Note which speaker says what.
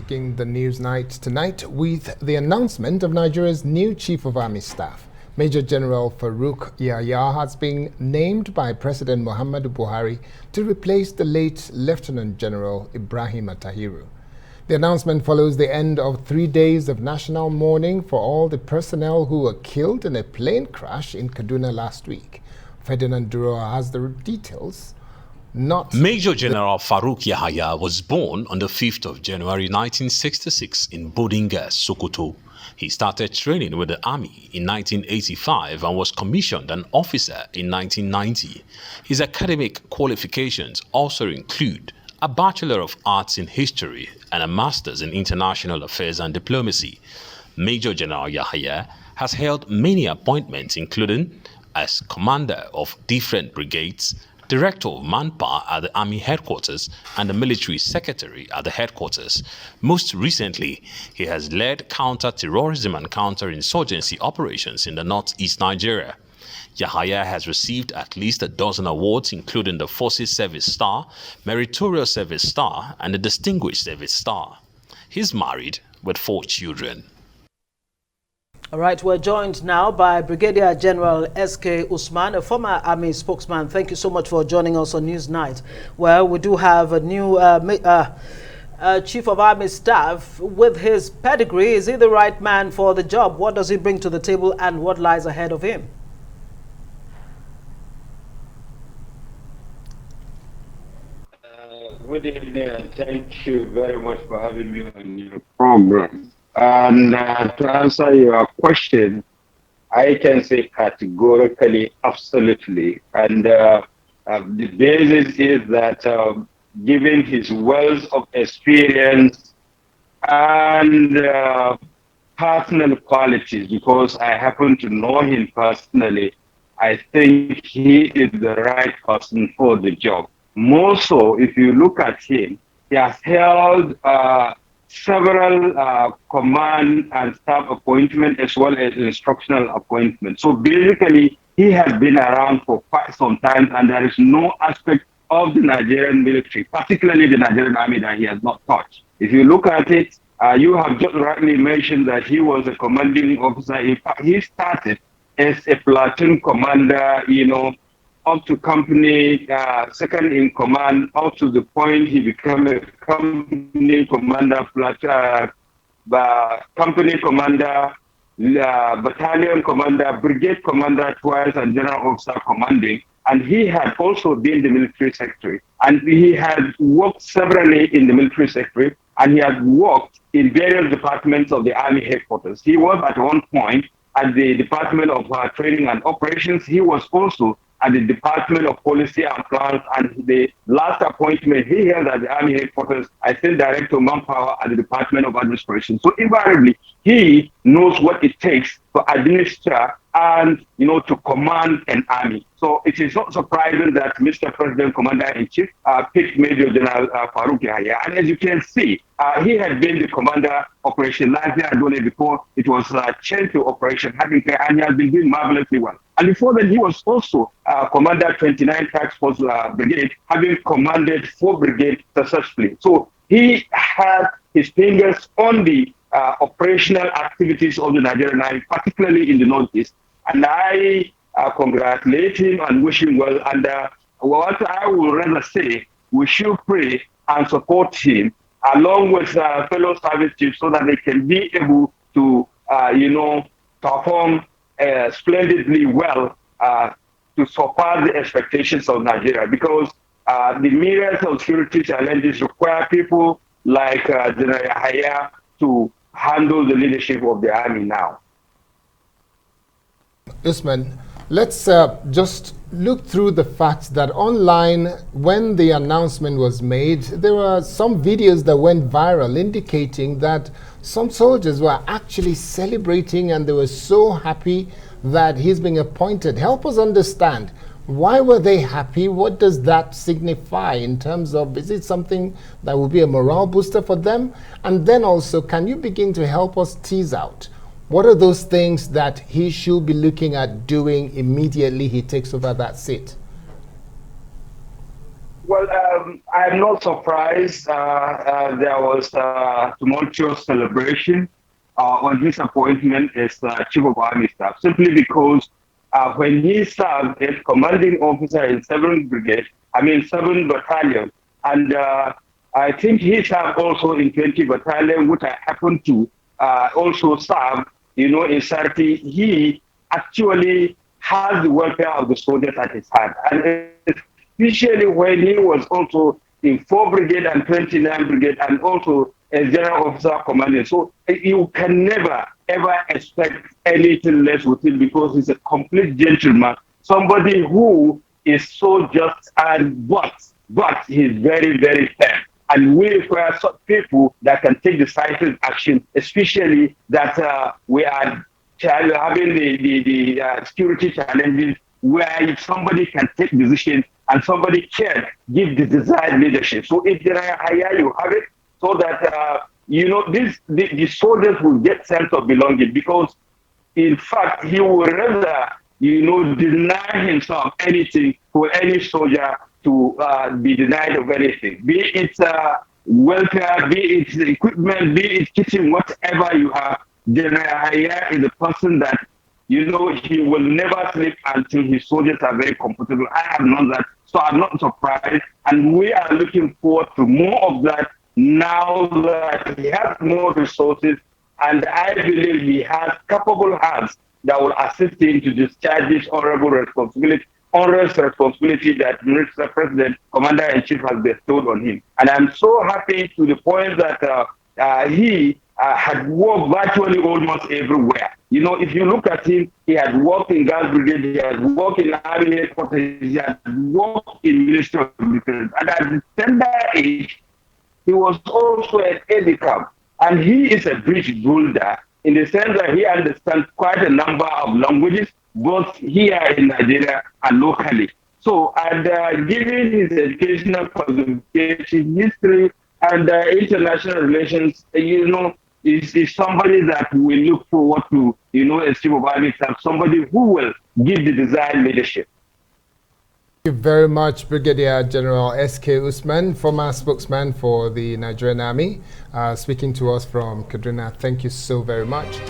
Speaker 1: Begin the Newsnight tonight with the announcement of Nigeria's new Chief of Army Staff. Major General Farouk Yahya has been named by President Muhammadu Buhari to replace the late Lieutenant General Ibrahim Atahiru. The announcement follows the end of 3 days of national mourning for all the personnel who were killed in a plane crash in Kaduna last week. Ferdinand Duro has the details.
Speaker 2: Major General Farouk Yahya was born on the 5th of January 1966 in Bodinga, Sokoto. He started training with the army in 1985 and was commissioned an officer in 1990. His academic qualifications also include a Bachelor of Arts in History and a Master's in International Affairs and Diplomacy. Major General Yahya has held many appointments, including as commander of different brigades, Director of Manpower at the Army Headquarters, and the Military Secretary at the Headquarters. Most recently, he has led counter-terrorism and counter-insurgency operations in the northeast Nigeria. Yahya has received at least a dozen awards, including the Forces Service Star, Meritorious Service Star, and the Distinguished Service Star. He's married with 4 children.
Speaker 3: All right, we're joined now by Brigadier General S.K. USMAN, a former Army spokesman. Thank you so much for joining us on Newsnight. Well, we do have a new Chief of Army Staff with his pedigree. Is he the right man for the job? What does he bring to the table and what lies ahead of him?
Speaker 4: Good evening, and thank you very much for having me on your program. And to answer your question, I can say categorically, absolutely. And the basis is that given his wealth of experience and personal qualities, because I happen to know him personally, I think he is the right person for the job. More so, if you look at him, he has held several command and staff appointments as well as instructional appointments. So basically, he has been around for quite some time, and there is no aspect of the Nigerian military, particularly the Nigerian army, that he has not touched. If you look at it, you have just rightly mentioned that he was a commanding officer. In fact, he started as a platoon commander, up to company second in command, up to the point he became a company commander, company commander, battalion commander, brigade commander twice, and general officer commanding. And he had also been the military secretary. And he had worked severally in the military secretary, and he had worked in various departments of the Army headquarters. He was at one point at the Department of Training and Operations. He was also at the Department of Policy and Plans, and the last appointment he held at the Army headquarters, I think Director of Manpower at the Department of Administration. So invariably, he knows what it takes to administer and, to command an army. So it is not surprising that Mr. President Commander-in-Chief picked Major General Farouk Yahya. And as you can see, he had been the commander Operation Lazia Adone before it was changed to Operation Hadinke, and he has been doing marvelously well. And before then, he was also Commander 29 Task Force Brigade, having commanded 4 brigades successfully. So he had his fingers on the operational activities of the Nigerian Army, particularly in the Northeast. And I congratulate him and wish him well. And what I would rather say, we should pray and support him along with fellow service chiefs so that they can be able to, perform splendidly well to surpass the expectations of Nigeria, because the myriad of security challenges require people like General Yahya to handle the leadership of the army now.
Speaker 1: Usman, let's just look through the fact that online, when the announcement was made, there were some videos that went viral indicating that some soldiers were actually celebrating and they were so happy that he's being appointed. Help us understand, why were they happy? What does that signify in terms of, is it something that will be a morale booster for them? And then also, can you begin to help us tease out, what are those things that he should be looking at doing immediately he takes over that seat?
Speaker 4: Well, I'm not surprised. There was a tumultuous celebration on his appointment as Chief of Army Staff, simply because when he served as commanding officer in 7th Brigade, 7th Battalion, and I think he served also in 20 Battalion, which I happened to also serve, in Sarti. He actually has the welfare of the soldiers at his heart. And especially when he was also in 4 Brigade and 29 Brigade and also as General Officer Commanding. So you can never, ever expect anything less with him because he's a complete gentleman, somebody who is so just and but he's very, very fair. And we require people that can take decisive action, especially that we are having the security challenges where somebody can take decisions and somebody can give the desired leadership. So if there are higher, you have it, so that the soldiers will get sense of belonging, because in fact he will rather deny himself anything for any soldier to be denied of anything, be it welfare, be it equipment, be it kitchen, whatever you have. General Haya is a person that he will never sleep until his soldiers are very comfortable. I have known that, so I'm not surprised. And we are looking forward to more of that now that he has more resources. And I believe he has capable hands that will assist him to discharge this honorable responsibility, onerous responsibility that Mr. President, Commander-in-Chief has bestowed on him. And I'm so happy to the point that he had worked virtually almost everywhere. If you look at him, he had worked in Guards Brigade, he had worked in Army Headquarters, he had worked in Ministry of Defense. And at the tender age, he was also an aide-de-camp. And he is a bridge builder in the sense that he understands quite a number of languages, both here in Nigeria and locally. So, and given his educational qualification, history, and international relations, is somebody that we look forward to, as Chief of Army Staff, somebody who will give the desired leadership.
Speaker 1: Thank you very much, Brigadier General S.K. Usman, former spokesman for the Nigerian Army, speaking to us from Kaduna. Thank you so very much.